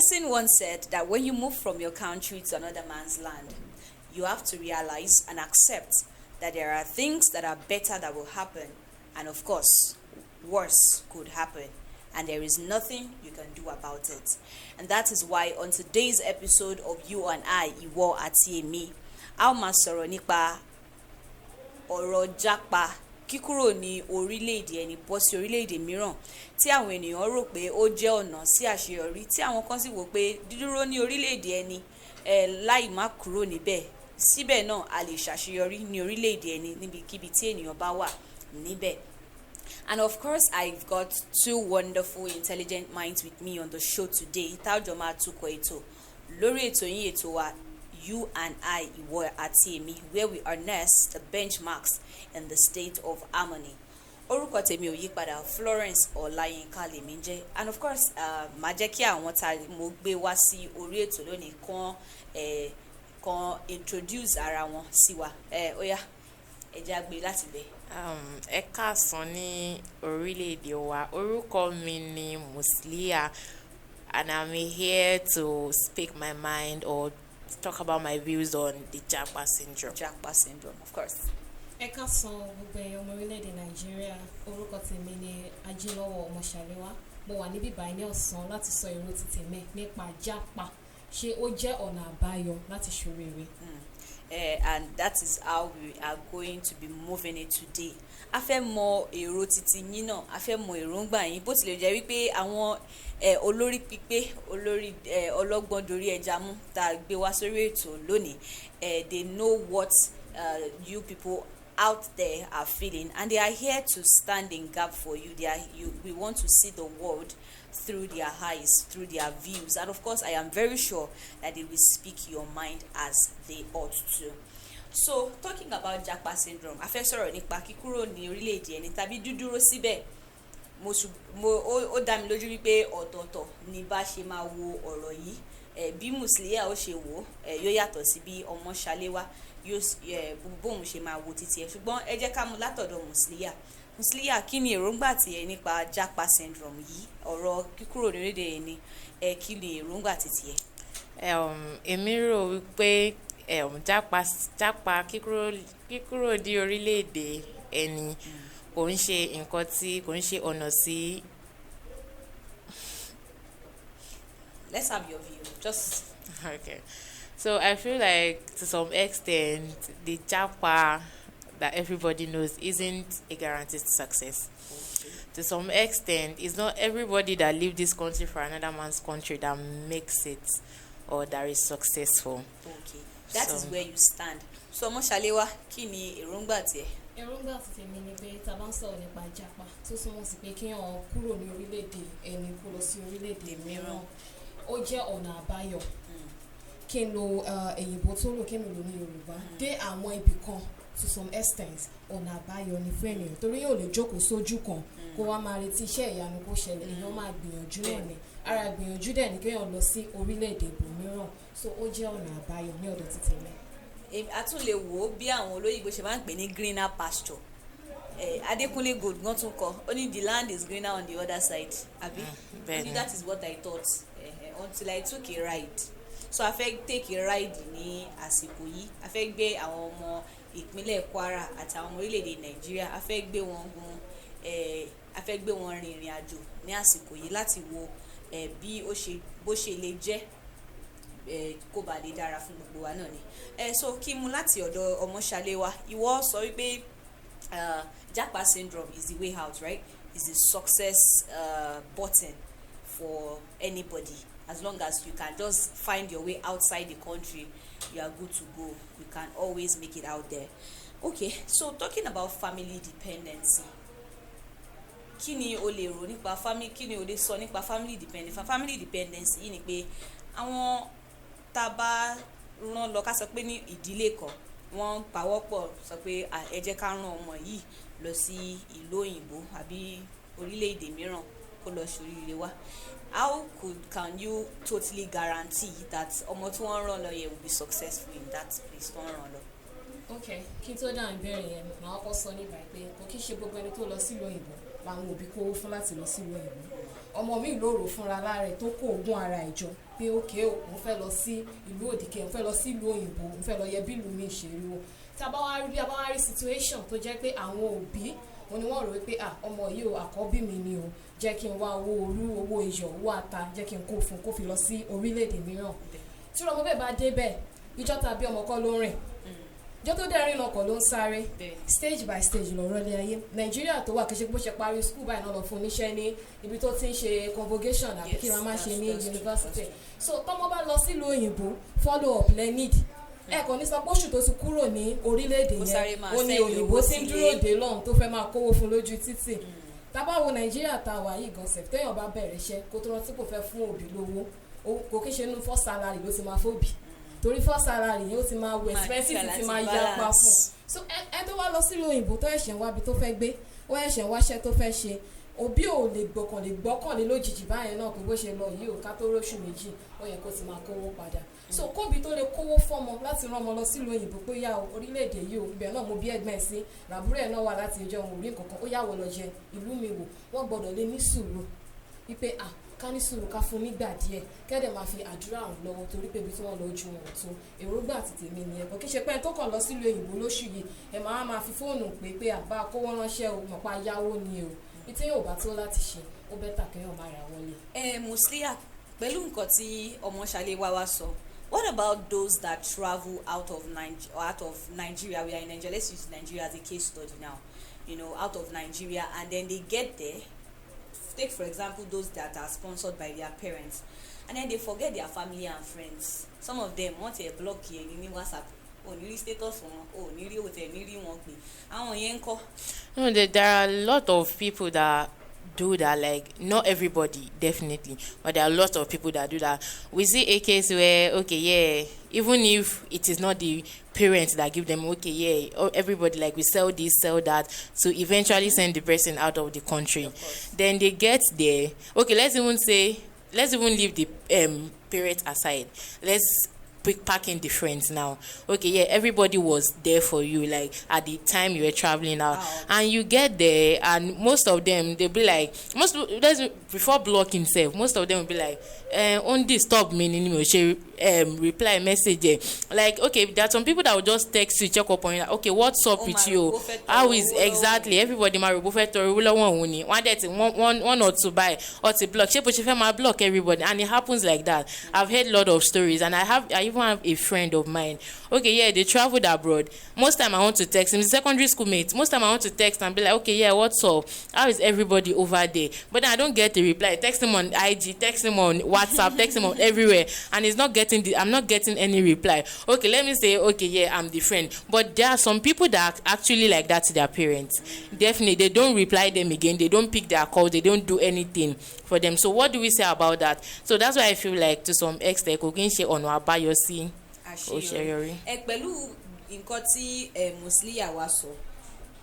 person once said that when you move from your country to another man's land, you have to realize and accept that there are things that are better that will happen, and of course, worse could happen, and there is nothing you can do about it. And that is why on today's episode of You and I, Ìwọ àti Èmi, a ó máa sọ̀rọ̀ nípa ọ̀rọ̀ Japa kíkúrò ní orílẹ̀-èdè ẹni bọ́ sí orílẹ̀-èdè mìíràn tí àwọn ènìyàn rò pé ó jẹ́ ọ̀nà sí àṣeyọrí, tí àwọn kan sì wò pé dídúró ní orílẹ̀-èdè ẹni láì má kúrò níbẹ̀ síbẹ̀ náà a lè ṣàṣeyọrí ní orílẹ̀-èdè ẹni níbikíbi tí ènìyàn bá wà níbẹ̀. And of course, I've got two wonderful, intelligent minds with me on the show today. Tájọ máa tukọ̀ ètò lórí ètò yín, ètò wa You and I, Ìwọ àti Èmi, where we harness the benchmarks in the state of harmony. Orúkọ tèmi ò yípadà, Florence Ọláyínká lèmi ń jẹ́. And of course, màá jẹ́ kí àwọn tá mo gbé wá sí orí ètò lónìí kan introduce ara wọn sí wa. Ó yá, ẹ jẹ́ á gbé láti bẹ̀. Ẹ káàsán ní orílẹ̀-èdè wa. Orúkọ mi ni Muslia, and I'm here to speak my mind or talk about my views on the Japa syndrome. Japa syndrome, of course. Ẹ káàsán gbogbo ẹ̀yin ọmọ orílẹ̀-èdè Nàìjíríà. Orúkọ tèmi ni Ajílọ́wọ̀ Ọmọṣàlẹ́wà. Mo wà níbí báyìí ní ọ̀sán láti sọ èrò títì mi nípa Japa. Ṣé ó jẹ́ ọ̀nà àbáyọ láti ṣoríire? And that is how we are going to be moving it today. A fẹ́ mọ èrò títí yín náà, a fẹ́ mọ èròǹgbà yín, bó tilẹ̀ jẹ́ wípé àwọn olórí pípé, olórí ọlọ́gbọ́n dorí ẹja mú tá a gbé wá sórí ètò lónìí, they know what you people out there are feeling, and they are here to stand in gap for you. We want to see the world through their eyes, through their views, and of course I am very sure that they will speak your mind as they ought to. So talking about Japa syndrome, a fẹ́ sọ̀rọ̀ nípa kíkúrò ní orílẹ̀-èdè ẹni tàbí dúdúró síbẹ̀. Ó dá mi lójú wípé ọ̀tọ̀ọ̀tọ̀ ni bá ṣe máa wo ọ̀rọ̀ yìí. Bí Muslia ó ṣe wò yóò yàtọ̀ sí bí Ọmọṣàlẹ́wà bóun ṣe máa wo títí ẹ̀, ṣùgbọ́n ẹ jẹ́ ká mú látọ̀dọ̀ Muslia. Muslia, kí ni èròǹgbà tiẹ̀ nípa Japa syndrome yìí, ọ̀rọ̀ kíkúrò ní orílẹ̀-èdè ẹni, kí ni èròǹgbà títí ẹ̀? Èmi rò wípé Japa kíkúrò ní orílẹ̀-èdè ẹni kò ń ṣe nǹkan tí kò ń ṣe ọ̀nà sí. Let's have your view. Just Okay. So I feel like to some extent the Japa that everybody knows isn't a guaranteed success. okay. To some extent, it's not everybody that leaves this country for another man's country that makes it or that is successful. Okay. That is where you stand. So Ọmọṣàlẹ́wà, kí ni èròǹgbà tiẹ̀? Èròǹgbà tèmi ni pé tá a bá ń sọ̀rọ̀ nípa Japa tó súnmọ́ sí pé kéèyàn kúrò ní orílẹ̀-èdè ẹni kó lọ sí orílẹ̀-èdè mìíràn. Ó jẹ́ ọ̀nà àbáyọ. Kí n lo èyìnbó tó lò, kí n lò ní Yorùbá. Dé àwọn ibì kan to some extent ọ̀nà àbáyọ ni fún ènìyàn, torí yóò lè jókòó sójú kan kó wá máa retí iṣẹ́ ìyanu kó ṣẹlẹ̀. Èèyàn máa gbìyànjú náà ni. Ara gbìyànjú dẹ̀ ni kéèyàn lọ sí orílẹ̀-èdè ibòmíràn. So ó jẹ́ ọ̀nà àbáyọ ní ọ̀dọ̀ títí mi. A tún lè wò ó bí àwọn olóyìnbó ṣe máa ń pè ní greener pasture. Adékúnlé Gold gan tún kọ, ó ní the land is greener on the other side. Abi? That is what I thought until I took a ride. So a fẹ́ take a ride ní àsìkò yìí, a fẹ́ gbé àwọn ọmọ ìpínlẹ̀ Kwara àti àwọn ọmọ orílẹ̀-èdè Nàìjíríà, a fẹ́ gbé wọn rin ìrìn àjò ní àsìkò yìí láti wo bí bó ṣe lè jẹ́ kó ba lè dára fún gbogbo wa náà ni. So kí mú láti ọ̀dọ̀ Ọmọṣàlẹ́wà, ìwọ sọ wípé Japa syndrome is the way out, right? Is the success button for anybody. As long as you can just find your way outside the country, you are good to go. You can always make it out there. Okay, so talking about family dependency. Kí ni o lè rò nípa family? Kí ni o lè sọ nípa family dependency? Family dependency yìí ni pé àwọn tá a bá rán lọ ká sọ pé ní ìdílé kan wọ́n pawọ́pọ̀ sọ pé ẹ jẹ́ ká rán ọmọ yìí lọ sí ìlú òyìnbó àbí orílẹ̀-èdè mìíràn kó lọ ṣoríire wá. How can you totally guarantee that ọmọ tí wọ́n rán lọ yẹn will be successful in that place tó ń rán lọ? Okay, kí n tó dáhùn ìbéèrè yẹn, màá kọ́ sọ nígbà pé kò kí ṣe gbogbo ẹni tó lọ sílùú òyìnbó làwọn òbí kówó fún láti lọ sílùú òyìnbó. Ọmọ mi lóòrò fúnra lára ẹ̀ tó kó ogún ara ìjọ pé okay o mo fẹ́ lọ sí ìlú òdìkẹ́ mo fẹ́ lọ sí ìlú òyìnbó mo fẹ́ lọ yẹ bí ìlú mi ṣe rí o tí a bá wá rí situation tó jẹ́ pé àwọn òbí wọn ni wọ́n rò wípé ọmọ yìí o àkọ́bí mi ni o jẹ́ kí n wá owó iyọ̀ owó ata jẹ́ kí n kó fún kó fi lọ sí orílẹ̀-èdè mìíràn tí ọmọ bẹ́ẹ̀ bá dé bẹ́ẹ̀ ìjọ tàbí ọmọ kọ́ ló rìn ìjọ tó dẹ̀ rìn ọkọ̀ ló ń sáré stage by stage lọ́rọ̀ lé ayé nàìjíríà tó wà kí ṣe bó ṣe parí school báyìí náà lọ fún níṣẹ́ ní ibi tó ti ń ṣe convocation àbí kí wọ́n máa ṣe ní university so tọ́mọ bá lọ sílùú òyìnbó follow up lẹ́ need ẹ̀kọ́ ní sọpọ́ṣù tó ti kúrò ní orílẹ̀-èdè yẹn ó ní òyìnbó tí ń dúró dé lọ́hùn tó fẹ́ máa kówó fún lójú títì tábà wo nàìjíríà tá a wà yìí gan sef téèyàn bá bẹ̀rẹ̀ iṣẹ́ kó tó rántí kò fẹ́ fún òbí lówó kò kí ṣe nínú first salary ló ti máa fóbì torí first salary yẹn ó ti máa wọ expensive ti máa yapa fún so ẹ tó wá lọ sílùú òyìnbó tó ẹ̀ṣẹ̀ ń wábi tó fẹ́ gbé ó ẹ̀ṣẹ̀ ń wáṣẹ́ tó fẹ́ ṣe òbí ò lè gbọ́kànlé lójijì báyẹn náà pé bó ṣe lọ yìí ò ká tó róṣù méjì ó yẹ kó ti máa kówó padà so kóbi tó lè kówó fọ́mọ láti rán ọmọ lọ sílùú òyìnbó pé yá orílẹ̀-èdè yìí ò ibẹ̀ náà mo bí ẹgbẹ́ sí làbúrò ẹ̀ náà wà láti ìjọ òun rí nǹkankan ó yàwó lọ jẹ ìlú mi wò wọ́n gbọ́dọ̀ lè ní sùúrù wípé ká ní sùúrù ká fún nígbà díẹ̀ kẹ́dẹ̀ máa fi àdúrà ràn lọ́wọ́ torí pé ibi tí wọ́n lọ ju wọn tó èròǹgbà àti tèmi nìyẹn kò kí ṣe pé tó kàn lọ sílùú òyìnbó lóṣù yìí ẹ̀ máa fi fóònù pé àbá kówó ránṣẹ́ o mọ̀pá yáwó ni o ìtí yóò bá tó láti ṣe ó bẹ́tà kéèyàn máa ra wọlé. Muslia pẹ̀lú nǹkan tí ọmọ Ṣaléwá wá sọ what about those that travel out of Nigeria we are in Nigeria, let's use Nigeria as a case study now, out of Nigeria and then they get there, take for example those that are sponsored by their parents and then they forget their family and friends. Some of them want a block here ní WhatsApp oniri status wọn oniri hotel oniri wọn pé àwọn yẹn ńkọ́. No, there are a lot of people that do that, like not everybody definitely, but there are a lot of people that do that. We see a case where even if it is not the parents that give them everybody, like we sell this, sell that, so eventually send the person out of the country. Then they get there. Let's even leave the parents aside. Let's packing the friends now. Everybody was there for you, like at the time you were traveling out. And you get there and most of them they'll be like, before block himself, most of them will be like, on this stop meaning reply message. Like there are some people that will just text you, check up on you, like, what's up with you? How is exactly everybody my buffet or one or two buy or to block my block everybody, and it happens like that. I've heard a lot of stories and I even have a friend of mine. They traveled abroad. Most time I want to text him, secondary school mates. Most time I want to text and be like, what's up? How is everybody over there? But then I don't get a reply. Text him on IG, text him on WhatsApp, text him on everywhere, and I'm not getting any reply. Let me say, I'm the friend. But there are some people that are actually like that to their parents. Definitely, they don't reply them again. They don't pick their calls. They don't do anything for them. So what do we say about that? So that's why I feel like to some extent, ọ̀nà àbáyọ sí òṣèré. Pẹ̀lú nǹkan tí Muslia wá sọ,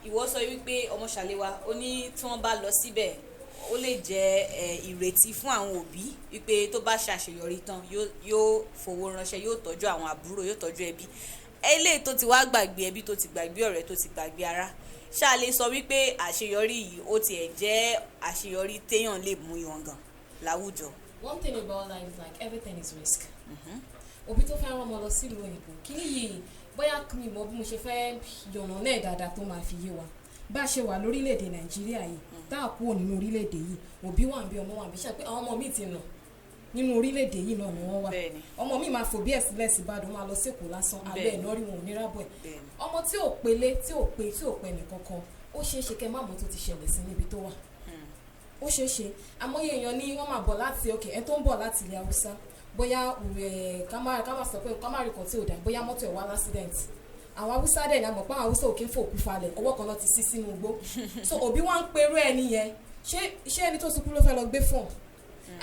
ìwọ sọ wípé ọmọ Ṣaléwá ó ní tí wọ́n bá lọ síbẹ̀ ó lè jẹ́ ìrètí fún àwọn òbí wípé tó bá ṣàṣeyọrí tán yóò fowó ránṣẹ́, yóò tọ́jú àwọn àbúrò, yóò tọ́jú ẹbí. Eléyìí tó ti wá gbàgbé ẹbí, tó ti gbàgbé ọ̀rẹ́, tó ti gbàgbé ará, ṣá lè sọ wípé àṣeyọrí yìí ó tiẹ̀ jẹ́ àṣeyọrí téèyàn lè mú yangàn láwùjọ. One thing about life is like everything is risk. Òbí tó fẹ́ rán ọmọ lọ sílùú òyìnbó kí nìyí bóyá mi mọ bí mo ṣe fẹ́ yànnà náà dáadáa tó máa fi yé wa bá a ṣe wà lórílẹ̀‐èdè Nàìjíríà yìí tá a kúrò nínú orílẹ̀‐èdè yìí òbí wà ń bí ọmọ wà ń bí ṣe pé àwọn ọmọ mi ti nà nínú orílẹ̀‐èdè yìí náà ni wọ́n wà ọmọ mi máa fò bí ẹ̀sìn lẹ́sìn Ìbàdàn máa lọ sí Èkó lásán abẹ́ ẹ̀ lọ́rí wọn ò ní rábọ̀ ẹ̀ ọmọ tí ò pélé tí ò pẹ́ nìkankan ó ṣeé ṣe kẹ́ má mọ̀ tó ti ṣẹlẹ̀ sí níbi tó wà ó ṣeé ṣe àmọ́yé èèyàn ní wọ́n máa bọ̀ láti ẹ̀ tó ń bọ̀ láti ilẹ̀ Haúsá bóyá ká má sọ pé ká má rí kan tí ò dá bóyá mọ́tò ẹ̀ wá lásìdẹ̀ǹtì àwọn Haúsá dẹ̀ ní àmọ̀ pé àwọn Haúsá ò kí ń fòkú falẹ̀ ọwọ́ kan náà ti sí sínú igbó so òbí wa ń perú ẹni yẹn ṣé ẹni tó sunkún ló fẹ́ lọ gbé fún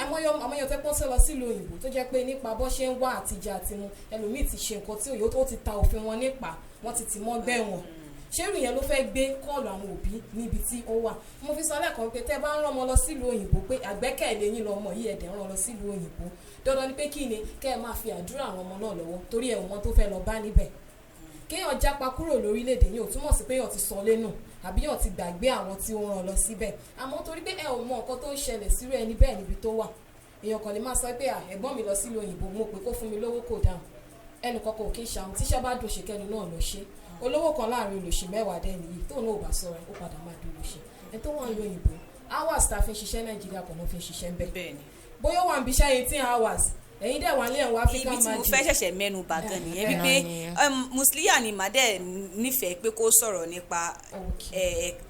àmọ́yọ tẹ́ pọ́n sẹ́ lọ sílùú òyìnbó tó jẹ́ pé nípa bọ́ ṣe ń wá àtijọ́ àtinú ẹlòmíì ti ṣe nǹkan tí òyìnbó tó ti ta òfin wọn nípa wọ́n ti mọ́ gbẹ̀wọ̀n ṣérù yẹn ló fẹ́ gbé kọ́ọ̀lù àwọn òbí níbi tí ó wà mo fi sọ lẹ́ẹ̀kan pé tẹ́ bá ń rán ọmọ lọ sílùú òyìnbó pé àgbẹ́kẹ̀lé yín lọmọ yìí ẹ̀dẹ̀ rán lọ sílùú òyìnbó dandan ni pé kí ni kẹ́ ẹ máa fi àdúrà àwọn ọmọ náà lọ́wọ́ torí ẹ̀ wọ́n tó fẹ́ lọ bá níbẹ̀ kéèyàn jápa kúrò lórílẹ̀‐èdè yìí ò túmọ̀ sí pé èèyàn ti sọ lẹ́nu àbí èèyàn ti gbàgbé àwọn tí ó rán lọ síbẹ̀ àmọ́ torí pé ẹ ò mọ nǹkan tó ń ṣẹlẹ̀ sírú ẹni bẹ́ẹ̀ níbi tó wà èèyàn kan lè máa sọ pé ẹ̀gbọ́n mi lọ sílùú òyìnbó mo pé kó fún mi lówó kò dáhùn ẹnì kankan ò kí ń ṣàwọn tíṣẹ́ bá dùn ṣe kẹ́ni náà lọ ṣe olówó kan láàrin olùṣì mẹ́wàá dẹ́ni yìí tóun náà ò bá sọ̀rọ̀ ó padà máa di olùṣì ẹ tó wà ń lo òyìnbó hours tá a fi ń ṣiṣẹ́ nàìjíríà kan náà fi ń ṣiṣẹ́ ń bẹ̀ bóyá wà ń bíṣẹ́ 18 hours ẹ̀yin dẹ̀ wà ní ẹ̀wọ̀n African magic. ibi tí mo fẹ́ ṣẹ̀ṣẹ̀ mẹ́nu bà gan nìyẹn wípé Musliya ni màá dẹ̀ nífẹ̀ẹ́ pé kó sọ̀rọ̀ nípa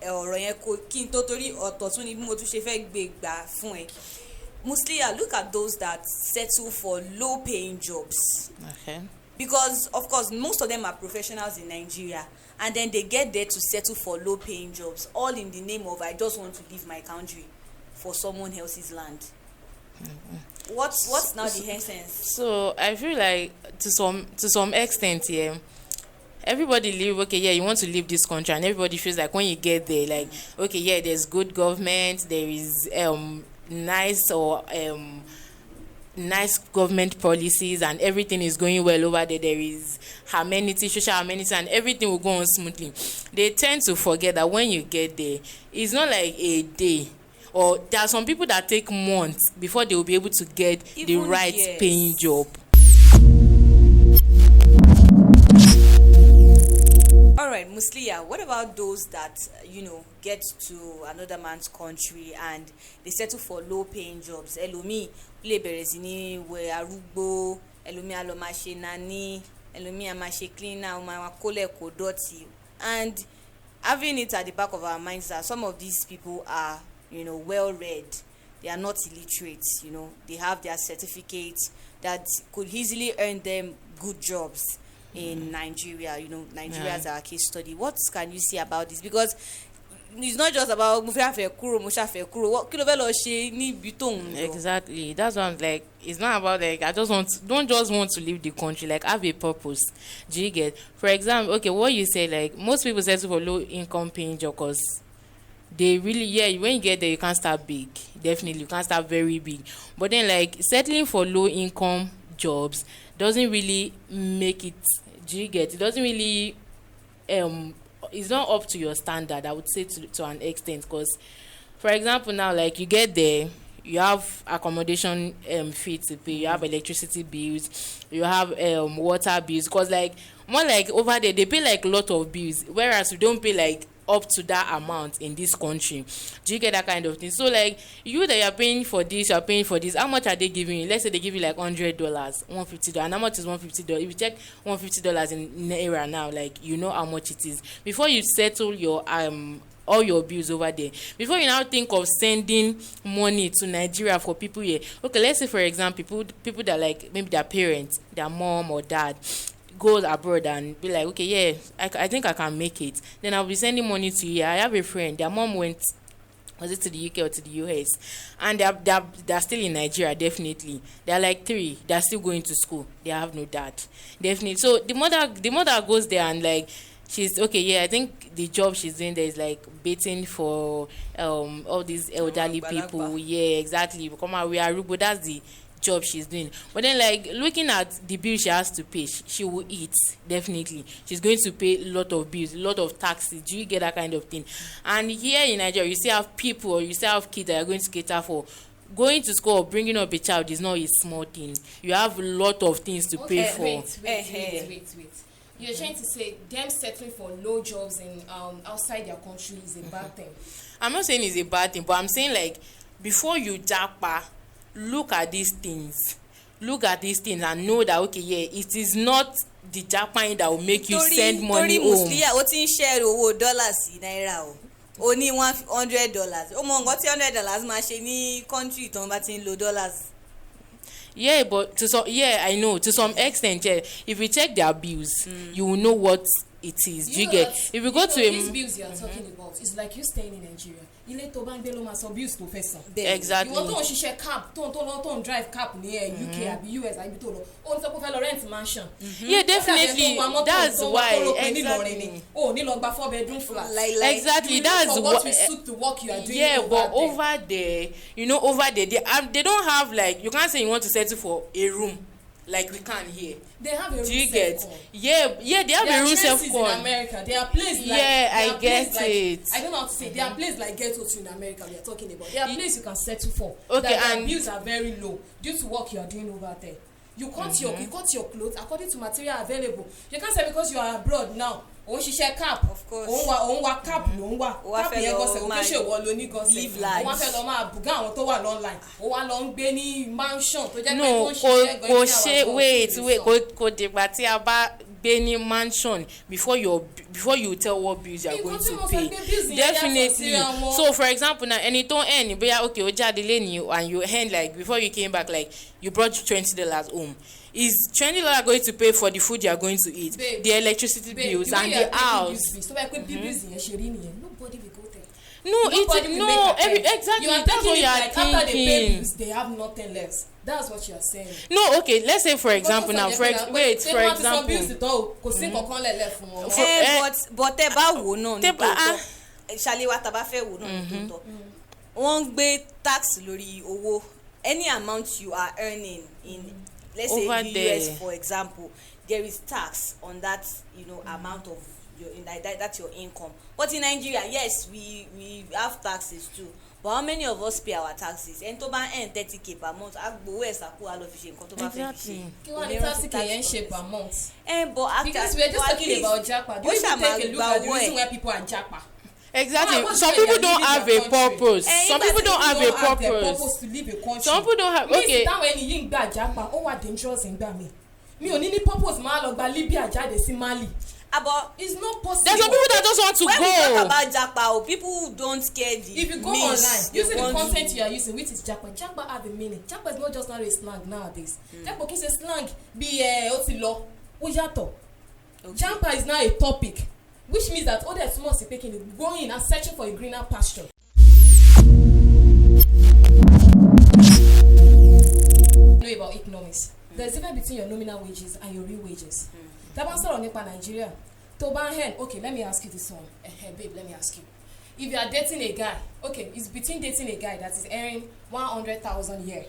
ọ̀rọ̀ yẹn kí n tó torí ọ̀tọ̀ tún ni bí mo tún ṣe fẹ́ gbé gbà fún ẹ. Musliya, look at those that settle for low-paying jobs. Okay. Because of course most of them are professionals in Nigeria, and then they get there to settle for low-paying jobs, all in the name of I just want to leave my country for someone else's land. Mm-hmm. What's now the essence? So I feel like to some extent, yeah, everybody live, okay, yeah, you want to leave this country, and everybody feels like when you get there, like, okay, yeah, there's good government, there is nice government policies, and everything is going well over there. There is amenity, social amenity, and everything will go on smoothly. They tend to forget that when you get there, it's not like a day, or there are some people that take months before they will be able to get the right paying job. All right, Musliya, what about those that, get to another man's country and they settle for low-paying jobs? Ẹlòmíì lè bẹ̀rẹ̀ sí ní wẹ̀ arúgbó, ẹlòmíì á lọ máa ṣe nanny, ẹlòmíì á máa ṣe cleaner, ó máa kólẹ̀ kó dọ̀tí. And having it at the back of our minds that some of these people are, well-read. They are not illiterate, They have their certificates that could easily earn them good jobs in Nigeria. Nigeria is our case study. What can you say about this? Because it's not just about what exactly. That's what I'm like. It's not about like don't just want to leave the country. Like have a purpose. Do you get? For example, okay, what you say, like most people settle for low income paying job because they really, when you get there you can't start big. Definitely you can't start very big. But then like settling for low income jobs doesn't really make it. Do you get? It doesn't really it's not up to your standard, I would say, to an extent. Because for example now, like you get there, you have accommodation fee to pay, you have electricity bills, you have water bills, because like more like over there they pay like a lot of bills, whereas we don't pay like up to that amount in this country. Do you get that kind of thing? So like you that you're paying for this, you're paying for this, how much are they giving you? Let's say they give you like $100, $150, and how much is $150? If you check $150 in Naira now, like how much it is. Before you settle your all your bills over there, before you now think of sending money to Nigeria for people here. Okay, let's say for example people that like maybe their parents, their mom or dad goes abroad and be like, okay, yeah, I think I can make it, then I'll be sending money to you. I have a friend, their mom went, was it to the UK or to the US, and they're still in Nigeria. Definitely they're like 3, they're still going to school, they have no dad, definitely. So the mother goes there and like she's okay, yeah, I think the job she's doing there is like baiting for all these elderly people. Yeah, exactly, come on, we are rubo, that's the job she's doing. But then like looking at the bill she has to pay, she will eat. Definitely she's going to pay a lot of bills, a lot of taxes. Do you get that kind of thing? And here in Nigeria you still have people, or you still have kids that are going to cater for. Going to school or bringing up a child is not a small thing. You have a lot of things to pay for. Wait. You're trying to say them settling for low jobs in outside their country is a bad thing? I'm not saying it's a bad thing, but I'm saying like before you japa, look at these things and know that okay, yeah, it is not the Japan that will make you send money home. Musliya, o ti ń share owó dollars sí naira o ní $100. O mọ nǹkan tí $100 máa ṣe ní country tó ń bá ti ń lo dollars. Yeah, but I know to some extent, yeah. If you check their bills, you will know what it is. Do you get? If you go to these bills you are talking about, it's like you staying in Nigeria. Ilé tó bá ń gbé ló máa sọ bills tó fẹ́ san. Exactly. Ìwọ tó ń ṣiṣẹ́ cab tó ń drive cab ní UK àbí US àbí tó lọ, ó ń sọ pé fẹ́ lọ rent mansion. Yeah, definitely. That's why. Exactly. Oh, ní lọ gba 4-bedroom flat. Exactly. That's what will suit the work you are doing. Yeah, but over there, they don't have like, you can't say you want to settle for a room like we can here. They have a Do you get? Yeah, they have a room self-con. in America. There are places like I get it. I don't know how to say. There are places like ghetto too in America. We are talking about. There are places you can settle for. Okay, that and bills are very low due to work you are doing over there. You cut your clothes according to material available. You can't say because you are abroad now. Òun ṣiṣẹ́ cap. Of course. Òun wa cap ló ń wà. Cap yẹn gọ́sẹ̀ òun kì í ṣe ìwọ ló ní gọ́sẹ̀. Live life. Òun wá fẹ́ lọ máa bùgá àwọn tó wà online. Òun wá lọ ń gbé ní mansion tó jẹ́ pé no tó ń ṣiṣẹ́ gan-an. kò ṣe wait kò dìgbà tí a bá gbé ní mansion before you tell what bills you are going to pay. Definitely. So for example now ẹni tó earn bóyá okay ó jáde lẹ́ni and you earn like before you came back like you brought $20 home. Is $20 going to pay for the food you are going to eat, babe, the electricity bills, and the house? So nobody will go there. No, exactly. That's what you are thinking. After they pay bills, they have nothing less. That's what you are saying. No, okay. Let's say for example now. For example. But ẹ bá wò náà ní tòótọ́ ṣàlẹ̀ wa tàbá fẹ́ wò náà ní tòótọ́ wọ́n ń gbé tax lórí owó any amount you are earning in. Let's say in the US, for example, there is tax on that, amount of that's your income. But in Nigeria, yes, we have taxes too. But how many of us pay our taxes? And to ban earn 30k per month, agbo esa ko alo fi se nǹkan tó bá fẹ́ fi ṣe. Kí wọ́n ní 30k yen ṣe per month? But after, because we are just talking about Japa. Do you take a look at the reason why people are Japa? Exactly. Some people don't have a purpose. Some people don't have a purpose to leave a country. Some people don't have. Okay. That when you gba Japa, ó wà dangerous in gba mi. Mi ò ní purpose máa lọ gba Libya jáde sí Mali. But it's not possible. There's some people that just want to when go. When we talk about Japa, people don't care the if you go online, you see the content you are using, which is Japa. Japa have a meaning. Japa is not just a slang nowadays. Japa kì í ṣe slang bí ó ti lọ ó yàtọ̀. Japa is now a topic. Which means that all the small speaking is going and searching for a greener pasture. Know about economics. There's a difference between your nominal wages and your real wages. That sọ̀rọ̀ nípa Nigeria. To ban hen, okay, let me ask you this one. Babe, let me ask you. If you are dating a guy, okay, it's between dating a guy that is earning 100,000 a year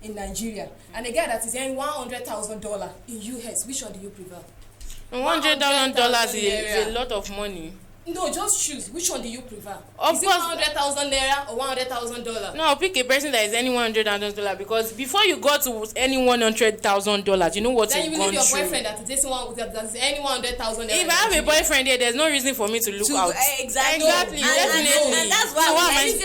in Nigeria and a guy that is earning $100,000 in US, which one do you prefer? $100,000 is a lot of money. No, just choose. Which one do you prefer? Is it 100,000 naira or $100,000? No, I'll pick a person that is earning $100,000 because before you go to any $100,000, you know what you've gone through. Then you leave your boyfriend that is earning $100,000. If I have a boyfriend here, there's no reason for me to look out. Exactly. Definitely. And that's why he's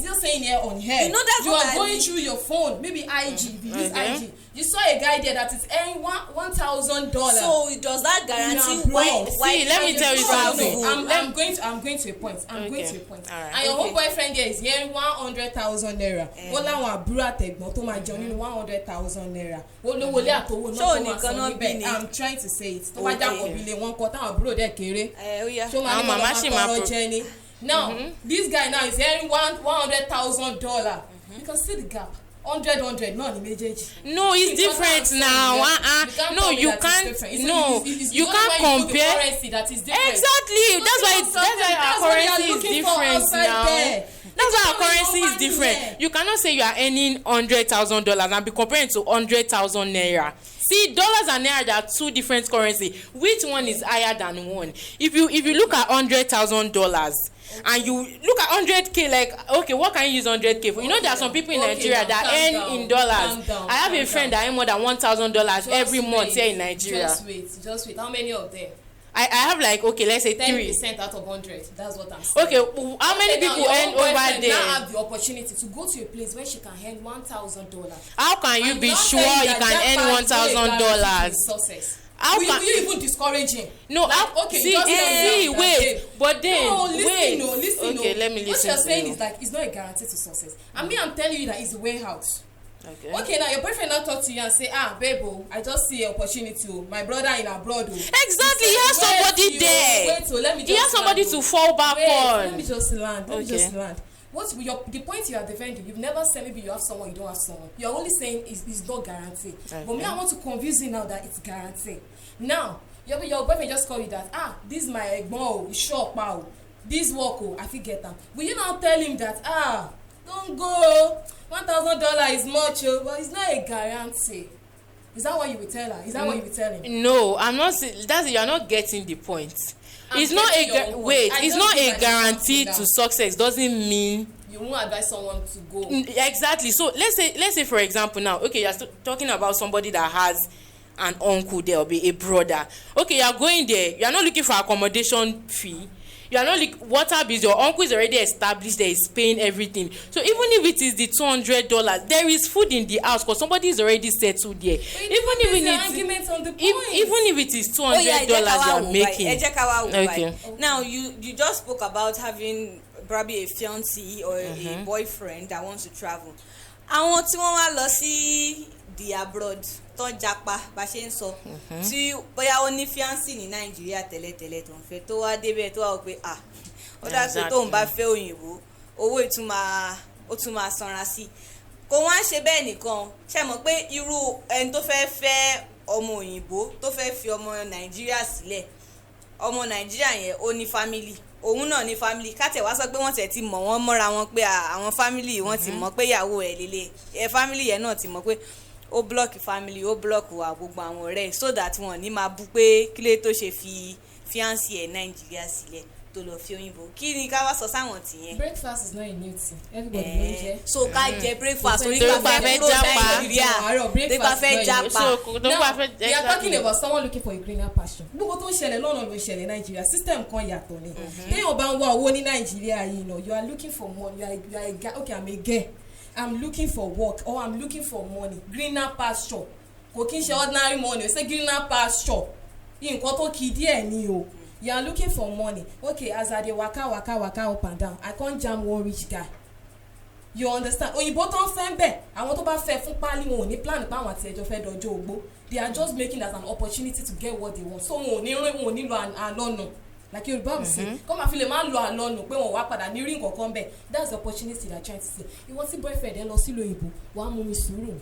just saying here on here. You know that's you are going through your phone, maybe IG. If you use IG. You saw a guy there that is earning $1,000. So does that guarantee why? Let me tell you something. I'm going to a point. Going to a point. Right. And your whole boyfriend there is earning 100,000 naira. Wọ́n láwọn àbúrò àtẹ̀gbọ́n tó máa jọ nínú 100,000 naira. Olówólé àtowó náà tó máa sọ níbẹ̀. I'm trying to say it. Tó bá jà kọ̀ bílẹ̀ wọn kọ táwọn àbúrò dẹ̀ kéré. Ṣé máa ní kọ́ máa tọrọ jẹ ni? Now, this guy now is earning $100,000. You can see the gap. 100 náà ni méjèèjì. No, it's different now. No, you can't. No, you can't compare. Exactly. That's why our currency is different now. That's why our currency is different. You cannot say you are earning $100,000 and be comparing to 100,000 naira. See, dollars and naira, they are two different currency. Which one is higher than one? If you look at $100,000. And you look at 100k like, okay, what can you use 100k for? You know there are some people in Nigeria that earn in dollars. I have a friend that earn more than $1,000 every month here in Nigeria. Just wait. How many of them? I have like, okay, let's say 10% out of 100. That's what I'm saying. Okay, how many people earn over there? Now have the opportunity to go to a place where she can earn $1,000. How can you be sure you can earn $1,000? How can you even discouraging? No, like, okay, see, wait, but then listen. Okay, let me listen. What you're saying is like it's not a guarantee to success. And me, I'm telling you that it's a way out. Okay, now your boyfriend now talk to you and say, babe, I just see an opportunity. My brother in abroad. Exactly, he has somebody there. He has somebody to fall back on. Let me just land. What's the point you are defending? You've never said maybe you have someone, you don't have someone. You're only saying it's not guaranteed. Okay. But me, I want to convince you now that it's guaranteed. Now, your boyfriend just call you that, this is my egbon, shop, this work, I forget them. Will you now tell him that, don't go, $1,000 is much, but it's not a guarantee. Is that what you will tell her? Is that what you will tell him? No, I'm not saying that's you are not getting the point. It's not a wait. It's not a guarantee to success. Doesn't mean you won't advise someone to go. Exactly. So let's say for example now, okay, you're talking about somebody that has an uncle there or be a brother. Okay, you're going there. You're not looking for accommodation fee. You are not like water bills. Your uncle is already established there, is paying everything. So even if it is the $200, there is food in the house because somebody is already settled there. Even if it is $200 you are making. Okay. Now you just spoke about having probably a fiancé or a boyfriend that wants to travel. Àwọn tí wọ́n wá lọ sí the abroad tó Japa bá ṣe ń sọ tí bóyá ó ní fiancé ní Nàìjíríà tẹ́lẹ̀tẹ́lẹ̀ tó ń fẹ́ tó wá débẹ̀ tó wá pé ó dá pé tóun bá fẹ́ òyìnbó owó ó tún máa sanra sí kò wá ṣe bẹ́ẹ̀ nìkan ṣe mọ̀ pé irú ẹni tó fẹ́ ọmọ òyìnbó tó fẹ́ fi ọmọ Nàìjíríà sílẹ̀ ọmọ Nàìjíríà yẹn ó ní family òun náà ní family kátẹ̀ wá sọ pé wọ́n tẹ̀ ti mọ̀ wọ́n mọ́ra wọn pé àwọn family wọ́n ti mọ̀ pé ìyàwó ẹ̀ lélẹ̀ family yẹn náà ti mọ̀ pé ó block family ó block wa gbogbo àwọn ọ̀rẹ́ so that wọ́n ní máa bú pé kílé tó ṣe fi fiancé ẹ̀ Nàìjíríà sílẹ̀ tó lọ fi òyìnbó kí ni ká wá sọ sáwọn tìyẹn. Breakfast is not a new thing everybody ló ń jẹ. So ká jẹ breakfast orí ká fẹ́ kúrò Nàìjíríà breakfast fẹ́ Japa. Now we are talking about someone looking for a greener pasture. gbogbo tó ń ṣẹlẹ̀ lọ́nà ló ń ṣẹlẹ̀ Nàìjíríà system kan yàtọ̀ ni. téèyàn bá ń wá owó ní Nàìjíríà yìí you are looking for money you are a guy okay I'm a girl I'm looking for work or I'm looking for money greener pasture kò kí n ṣe ordinary money o ṣe greener pasture nǹkan tó kì í díẹ̀ ni o. You are looking for money. Okay, as I dey waka up and down, I can't jam one rich guy. You understand? Òyìnbó tó ń fẹ́ bẹ́ẹ̀, àwọn tó bá fẹ́ fún pálí wọn ò ní plan pa àwọn àti ẹjọ́ fẹ́ dọjọ́ ogbó. They are just making as an opportunity to get what they want. So wọn ò ní lọ àlọ́nù. Like Yorùbá will say, kọ́ máa fi lè máa lọ àlọ́nù pé wọ́n wá padà ní rí nǹkan kan bẹ́ẹ̀. That's the opportunity they are trying to say. Ìwọ tí boyfriend ẹ lọ sílùú òyìnbó, wàá mú mi sùúrù.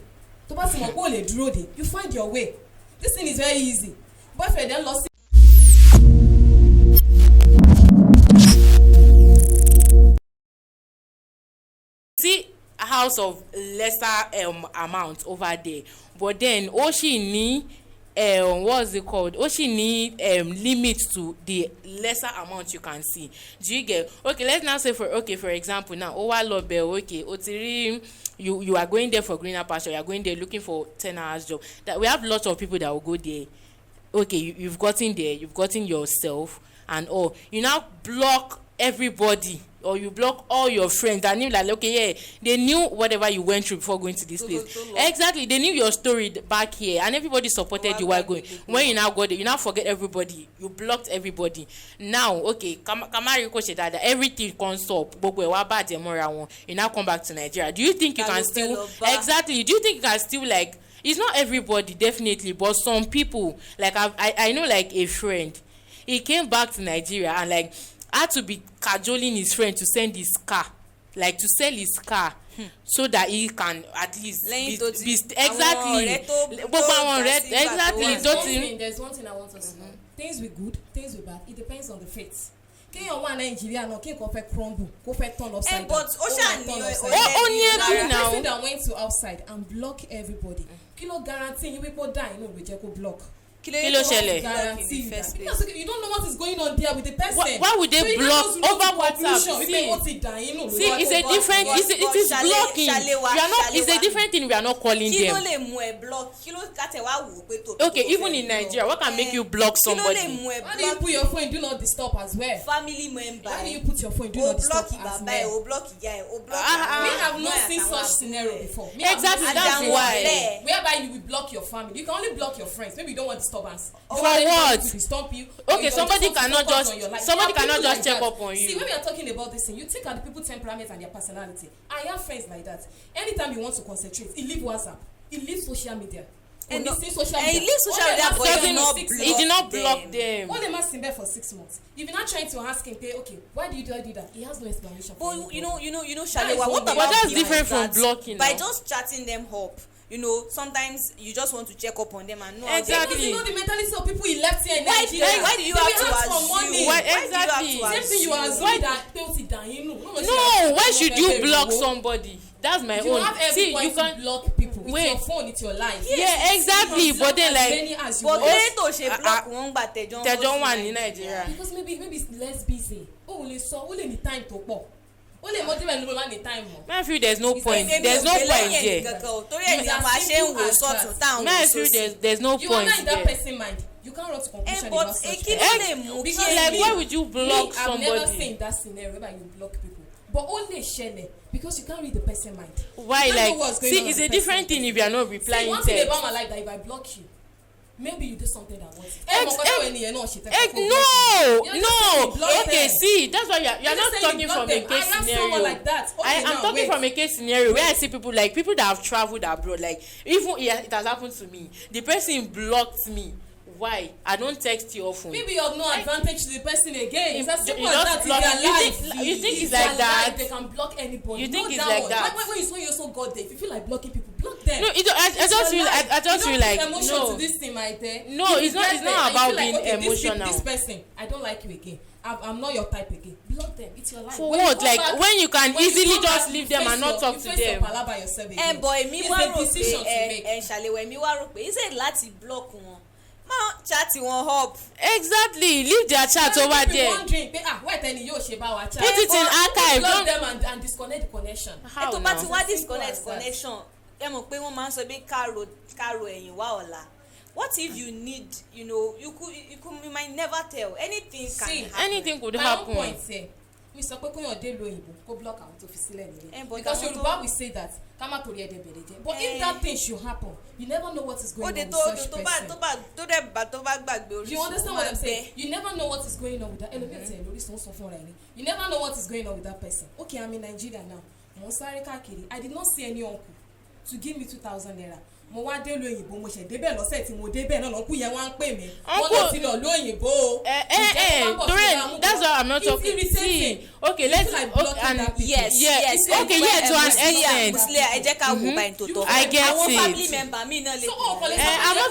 Tó bá sì mọ̀ pé ò lè dúró de, you find your way. This thing is very easy. Boyfriend ẹ lọ sí a house of lesser amount over there, but then she need what's it called? She need limit to the lesser amount you can see. Do you get? Okay, let's now say for example now okay you are going there for greener pasture, you are going there looking for 10 hours job. That we have lots of people that will go there. Okay, you've gotten there, you've gotten yourself and all. You now block everybody or you block all your friends that knew like okay yeah they knew whatever you went through before going to this place. Exactly, they knew your story back here and everybody supported you while going. When you now got there, you now forget everybody, you blocked everybody. Now okay Kamari Koche that everything comes up you now come back to Nigeria. Do you think you can still exactly do you think you can still like it's not everybody definitely but some people like I know like a friend, he came back to Nigeria and like had to be cajoling his friend to send his car, like to sell his car, so that he can at least be exactly. There's one thing I want us to know. Things we good, things we bad. It depends on the faith. Kéèyàn wà Nàìjíríà náà kéèyàn fẹ́ crumble kó fẹ́ turn upside down. But ó ṣàn ní the person that went to outside and block everybody. Kí ló guarantee yín wípé ó dá inú ìwé jẹ́ kó block. Kí ló ṣẹlẹ̀? You don't know what is going on there with the person. Why would they block over WhatsApp? See, it's a different. It is blocking. We are not. It's a different thing. We are not calling them. Okay, even in Nigeria, what can make you block somebody? Why do you put your phone in do not disturb as well? Family member. Why do you put your phone in do not disturb as well? We have not seen such scenario before. Exactly, that's why. Whereby you will block your family. You can only block your friends. Maybe you don't want disturbance. For what? Stop you. Okay, somebody cannot just check up on you. See, when we are talking about this thing, you think of the people's temperament and their personality. I have friends like that. Anytime you want to concentrate, he leave WhatsApp, he leave social media. He leaves social media, but he did not block them. All them asking there for 6 months. If you're not trying to ask him, okay, why do you do that? He has no explanation. But you know, Shalewa, what about that's different from blocking? By just chatting them up. Sometimes you just want to check up on them and know exactly. You know the mentality of people he left here in Nigeria. Why do you have to assume? Why exactly? Same thing you assume that no, why should you block somebody? That's my own. See, you can block people. It's your phone, it's your life. Yeah, exactly. But then like, but later she block one but Tejon one in Nigeria. Because maybe it's less busy. Only need time to pop. Only motivate no man time. I feel there's no point. There's no point there. I feel there's no point. You are not in that person's mind. You can't run to conclusion about such because like, why would you block somebody? I've never seen that scenario where you block people. But only share because you can't read the person's mind. Why? Like, see, it's a different thing if you are not replying. One thing about my life that if I block you, maybe you do something that wants it. No. Okay, see, that's why you're not talking from a case scenario. Like that. I'm talking from a case scenario where I see people that have traveled abroad. Like, even it has happened to me. The person blocked me. Why? I don't text your phone. Maybe you have no advantage to the person again. It's as simple as that. You think it's like that? They can block anybody. You think it's like that? When you're so god if you feel like blocking people, block them. No, I just feel like emotion to this thing right there. No, it's not about being emotional. This person, I don't like you again. I'm not your type again. Block them. It's your life. For what? Like when you can easily just leave them and not talk to them. Boy, me wa ro pe shale we mi wa ro pe is it láti block wọn. Ma chat wọn up. Exactly. Leave their chat over there. Wondering, why tell you ṣe bá wa chat. Put it in archive. Block them and disconnect the connection. How to bá ti wá disconnect connection. Ẹ mọ̀ pé wọ́n máa ń sọ bí karo ẹ̀yìn wá ọ̀la. What if you need, you might never tell. Anything can happen. Anything could happen. My own point say, we sọ pé kóyàn dé lóyìnbó kó block àwọn tó fi sílẹ̀ nílé. Because Yorùbá we say that kama torí ẹ̀dẹ̀ bẹ̀rẹ̀ jẹ́. But if that thing should happen, you never know what is going on with such person. You understand what I'm saying? You never know what is going on with that. You never know what is going on with that person. Okay, I'm in Nigeria now. Mo sáré káàkiri. I did not see any uncle to give me 2,000 naira. Mo wá dé lóyìnbó mo ṣe débẹ̀ lọ́sẹ̀ tí mo débẹ̀ náà lọ́kù yẹn wá ń pè mí. Wọ́n lọ ti lọ lóyìnbó. That's why I'm not talking. See, okay, let's yes. Okay, yeah, to an extent. Ẹ jẹ́ ká wo báyìí tó tọ́. I get Àwọn it. family member mi náà lè.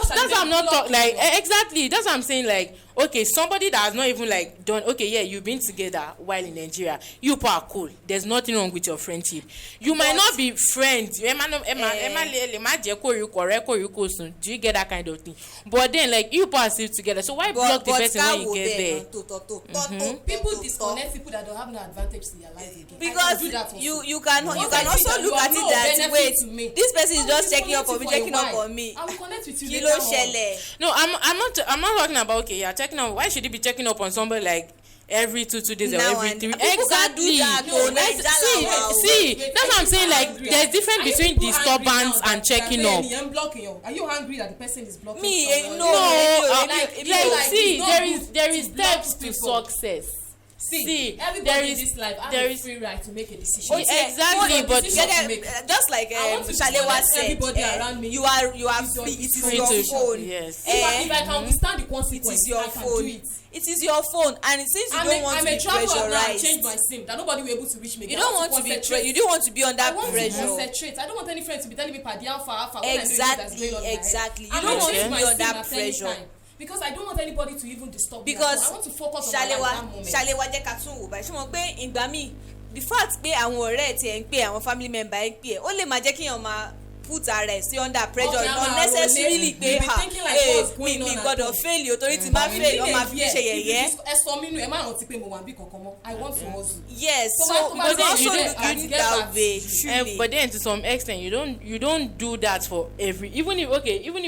That's why I'm not talking like exactly. That's what I'm saying. Like, okay, somebody that has not even like done. Okay, yeah, you've been together while in Nigeria. You are cool. There's nothing wrong with your friendship. You might not be friends. Do you get that kind of thing? But then, like, you are still together. So why block the person when you get there? People disconnect people that don't have no advantage to their life again. Because you can also look at it that wait, this person is just checking up on me, checking up on me. I will connect with you Kilo shele. No, I'm not talking about okay, yeah, checking up. Why should he be checking up on somebody like every 2 days or every 3 weeks? Exactly. See, that's what I'm saying. Like, there's difference between disturbance and checking up. Are you angry that the person is blocking? See, there is steps to success. See, everybody in this life has a free right to make a decision. Exactly, but just like Shalewa said, everybody around me. You are free. It is your phone. Yes. If I can withstand the consequences, it is your phone. It is your phone, and since you don't want to be pressurized, change my SIM that nobody will be able to reach me. You don't want to be you don't want to be under pressure. I don't want any friend to be telling me "Padi alpha." Exactly. You don't want to be under pressure. Because I don't want anybody to even disturb me. Because I want to focus on my life that moment. Shalewa jẹ́ ká tún wò báyìí. Ṣé mo pé ìgbà míì the fact pé àwọn ọ̀rẹ́ tí ẹ̀ ń pè àwọn family member ẹ̀ ń pè ẹ̀ ó lè máa jẹ́ kí èèyàn máa put ara ẹ̀ sí under pressure unnecessarily pé mi gbọ́dọ̀ fail o torí tí bá fail ọ máa fi ṣe yẹ̀yẹ́. ẹ sọ mí nù ẹ má rántí pé mo wà bí kankan mọ́. I want to hustle. Yes, so but also look at it that way. But then to some extent you don't do that for every even if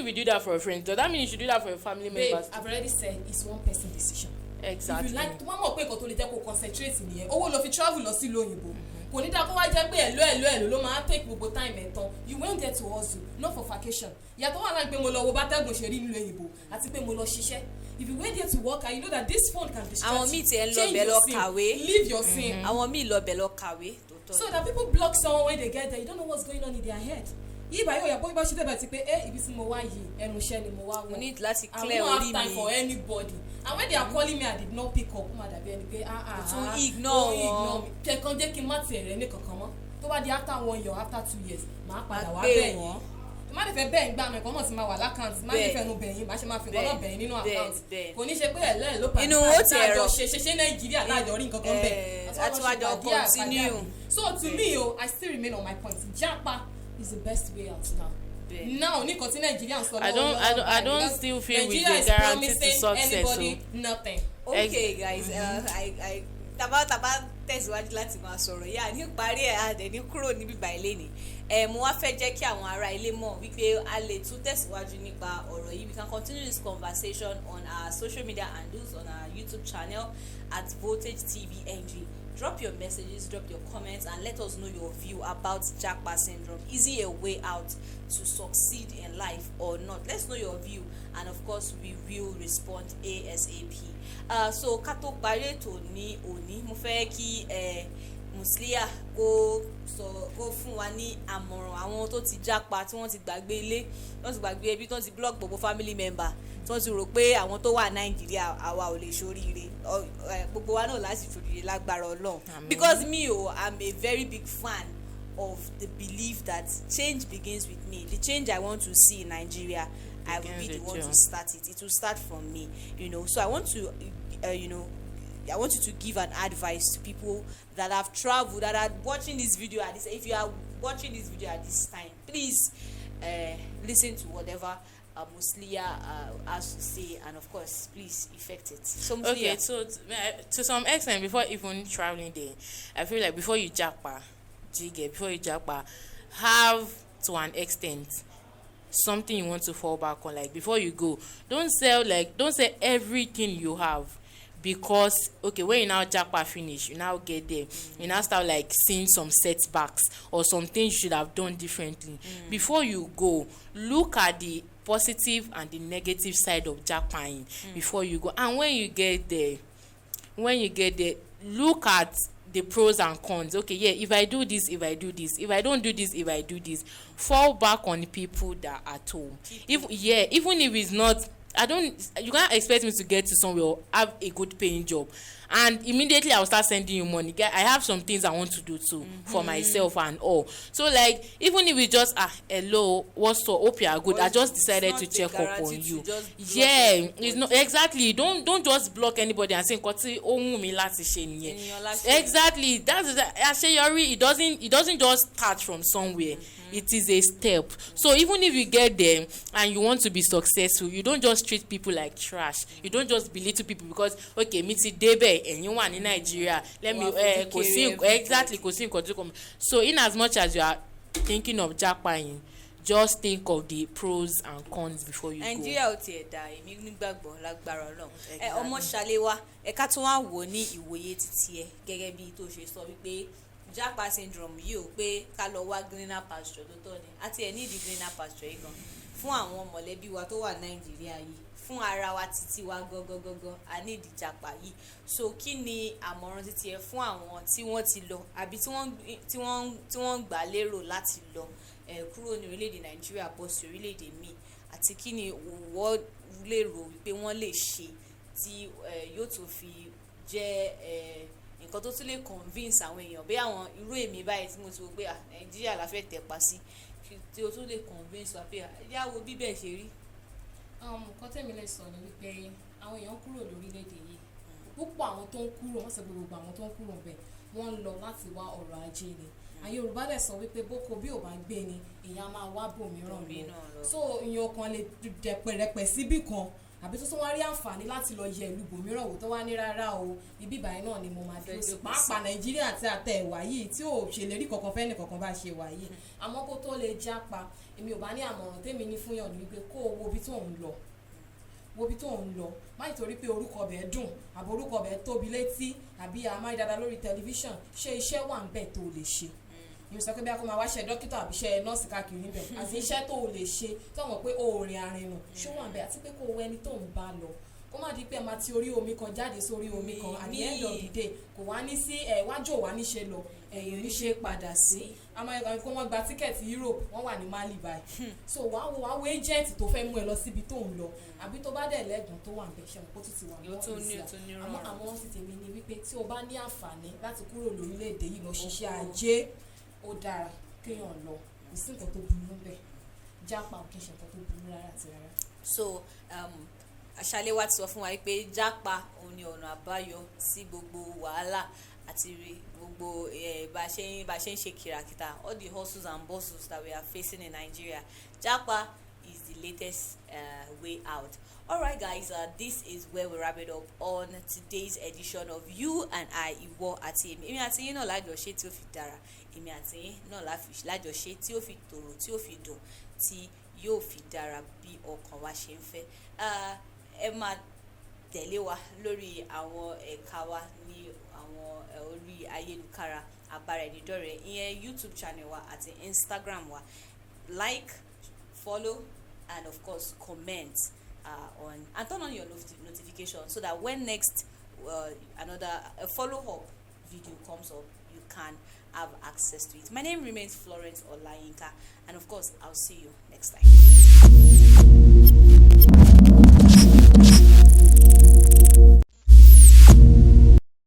you do that for a friend, does that mean you should do that for your family members? I've already said it's one person decision. Exactly. If you like one more pé nǹkan tó lè jẹ́ kó concentrate nìyẹn owó lọ fi travel lọ sí lóyìnbó kò ní dáa kó wá jẹ́ pé ẹ̀lò ló máa take gbogbo time ẹ̀ tán. You went there to hustle not for vacation. Ìyàtọ̀ wà láì pé mo lọ wo bátẹ́gùn ṣe rí nílùú òyìnbó àti pé mo lọ ṣiṣẹ́. If you went there to work and you know that this phone can distract you, àwọn míì tiẹ̀ ń lọ bẹ̀ lọ kàwé. Leave your sim. Àwọn míì lọ bẹ̀ lọ kàwé. So that people block someone when they get there, you don't know what's going on in their head. Ìbá yóò yàgbọ́ ìbá ṣe dẹ́bẹ̀ ti pé ibi tí mo wá yìí ẹnu iṣẹ́ ni mo wá wọ̀. Mo need láti clear I orí mi. don't have time for anybody. And when they are calling me I did not pick up. Ó máa dàbí ẹni pé tún ignore wọn. Kẹ̀kan jẹ́ kí n má tiẹ̀ rẹ̀ ní kankan mọ́. Tó bá di after 1 year after 2 years màá padà wá bẹ́ẹ̀ yín. Má lè fẹ́ bẹ́ẹ̀ ń gbà mí ẹ̀kọ́ mọ̀ sí máa wà lákàntì. Má lè fẹ́ nu bẹ̀yìn má ṣe máa fi kọ́lọ́ bẹ̀yìn nínú àkáǹtì. Kò ní ṣe pé ẹ̀lẹ́ ló pàdé. Inú wo ti ẹ̀rọ. Ṣe Nàìjíríà láàjọ rí nǹkan kan bẹ́ẹ̀. Àtiwájọ continue. So to me I still remain on my point. Japa is the best way out now. now ní nǹkan tí Nigeria ń sọ I don't still feel with the guarantee to success. Anybody nothing. Okay guys, I taba tẹ̀síwájú láti máa sọ̀rọ̀ yá ní parí ẹ̀ adẹ̀ ní kúrò níbí báyìí lẹ́ni mo wá fẹ́ jẹ́ kí àwọn ará ilé mọ̀ wípé a lè tún tẹ̀síwájú nípa ọ̀rọ̀ yìí. We can continue this conversation on our social media handles, on our YouTube channel at Voltagetvng. Drop your messages, drop your comments, and let us know your view about Japa syndrome. Is it a way out to succeed in life or not? Let's know your view, and of course we will respond ASAP. So ká tó parí ètò ní òní, mo fẹ́ kí Muslia kó fún wa ní àmọ̀ràn àwọn tó ti jápa, tí wọ́n ti gbàgbé ilé, wọ́n ti gbàgbé ẹbí, tí wọ́n ti block gbogbo family member, tí wọ́n ti rò pé àwọn tó wà Nàìjíríà àwa ò lè ṣoríire, gbogbo wa náà láti ṣoríire lágbára Ọlọ́run. Because me I'm a very big fan of the belief that change begins with me. The change I want to see in Nigeria, I will be the one to start it. It will start from me, So I want to, I want you to give an advice to people that have traveled, that are watching this video at this. If you are watching this video at this time, please listen to whatever Muslia has to say, and of course, please effect it. So Muslia. Okay, so to some extent, before even traveling there, I feel like before you japa, have to an extent something you want to fall back on. Like before you go, don't sell everything you have, because okay, when you now japa finish, you now get there, you now start like seeing some setbacks or some things you should have done differently. Before you go, look at the positive and the negative side of japaing before you go. And when you get there, look at the pros and cons. Okay, yeah, if I do this, if I don't do this, if I do this, fall back on the people that are at home. Even if it's not, you can't expect me to get to somewhere or have a good paying job and immediately I'll start sending you money. I have some things I want to do too for myself and all. So like, even if we just hello, what's up, hope you are good, I just decided to check up on you. It's not exactly, don't just block anybody and say exactly, that's it doesn't just start from somewhere. It is a step. So even if you get there and you want to be successful, you don't just treat people like trash. You don't just belittle people because okay, me debe and you want in Nigeria, let me exactly. So in as much as you are thinking of japaing, just think of the pros and cons before you Nigeria go. Nigeria ò tiẹ̀ dá èmi nígbàgbọ́ lágbára Ọlọ́run. Ọmọ Ṣaléwá ká tún wá wò ní ìwòye títí ẹ gẹ́gẹ́ bí tó ṣe sọ wípé Japa syndrome yìí ò pé ká lọ wá greener pasture tó tọ́ ni àti ẹ̀ ní ìdí greener pasture yìí gan fún àwọn mọ̀lẹ́bí wa tó wà Nàìjíríà yìí, fún ara wa títí wa gọ́gọ́gọ́gọ́ a ní ìdí Japa yìí. So kí ni àmọ̀ràn títí ẹ fún àwọn tí wọ́n ti lọ àbí tí wọ́n gbà lérò láti lọ kúrò ní orílẹ̀-èdè Nàìjíríà bọ́ sí orílẹ̀-èdè míì, àti kí ni wọ́n lè rò wípé wọ́n lè ṣe tí yóò tó fi jẹ́ nǹkan tó tún lè convince àwọn èèyàn bí àwọn irú èmi báyìí tí mo ti wò pé Nàìjíríà la fẹ́ tẹ̀pa sí, tí o tún lè convince wa pé yàwó bíbẹ̀ ṣe rí. Nǹkan tẹ́mi lè sọ ni wípé àwọn èèyàn kúrò lórílẹ̀‐èdè yìí, púpọ̀ àwọn tó ń kúrò, wọ́n sọ pé gbogbo àwọn tó ń kúrò bẹ́ẹ̀ wọ́n ń lọ láti wá ọrọ̀ ajé ni. Àwọn Yorùbá dẹ̀ sọ wípé bóko bí ò bá gbé ni èèyàn máa wá bòmíràn lọ. So ìyẹn kan lè dẹ̀pẹ̀rẹ̀pẹ̀ síbì kan àbí tó tún wá rí àǹfààní láti lọ yẹ ìlú bòmíràn wò tó wá ní rárá o, ibi báyìí náà ni mo máa dúró sí. Pàápàá Nàìjíríà tí a tẹ ìwà yìí tí ò ṣèlérí kankan fẹ́ni kankan bá ṣe wà yìí. Àmọ́ kó tó lè jápa, èmi ò bá ní àmọ̀ràn tèmi ní fún yàn ní wípé kó o wo ibi tó ń lọ, má nítorí pé orúkọ bẹ́ẹ̀ dùn àbí orúkọ bẹ́ẹ̀ tóbi létí àbí àmáyédáadáa lórí tẹlifíṣàn, ṣé iṣẹ́ wà ń bẹ̀ tó lè ṣe. Yóò sọ pé bí a kò máa wá ṣe dókítà àbí ṣe nọ́ọ̀sì káàkiri níbẹ̀, àti iṣẹ́ tó o lè ṣe tó mọ̀ pé o ò rìn arìnrìn ṣó wà ń bẹ̀, àti pé kó o wọ ẹni tó ń bá lọ. Kó má di pé ẹ máa ti orí omi kan jáde sórí omi kan, at the end of the day kò wá ní sí iwájú ò wá ní ṣe lọ ẹ̀yìn ní ṣe padà sí. Àmọ́ ẹ̀ka kó wọ́n gba tíkẹ́ẹ̀tì Europe wọ́n wà ní Mali báyìí. So wàá wo agent tó fẹ́ mú ẹ lọ síbi tó ń lọ, àbí tó bá dẹ̀ lẹ́gùn tó wà ń bẹ̀ ṣe mọ̀ kó tún ti wà ní ọ̀sẹ̀. Àmọ́ wọ́n sì tèmi ni wípé tí o bá ní àǹfààní láti kúrò lórílẹ̀‐èdè yìí lọ ṣiṣẹ́ ajé, ó dára kéèyàn lọ, kò sí nǹkan tó burú bẹ́ẹ̀. Japa kì í ṣe nǹkan tó burú rárá àti rárá. So Ṣaléwá ti sọ fún wa pé Japa òun ni ọ̀nà àbáyọ sí gbogbo wàhálà àti gbogbo bá ṣe ń ṣe kìràkìtà, all the hustles and bustles that we are facing in Nigeria. Japa is the latest way out. All right, guys, this is where we wrap it up on today's edition of You and I, Ìwọ àti Èmi. Èmi àti yín náà lájọṣe tí ó fi dára, èmi àti yín náà lájọṣe tí ó fi tòrò, tí ó fi dùn, tí yóò fi dára bí ọkàn wa ṣe ń fẹ́. Ẹ máa tẹ̀lé wa lórí àwọn ẹ̀ka wa ní àwọn orí ayélujára abáraẹnidọ́rẹ̀ẹ́, ìyẹn YouTube channel wa àti Instagram wa. Like, follow, and of course comment on, and turn on your notification, so that when next another follow-up video comes up, you can have access to it. My name remains Florence Olayinka, and of course I'll see you next time.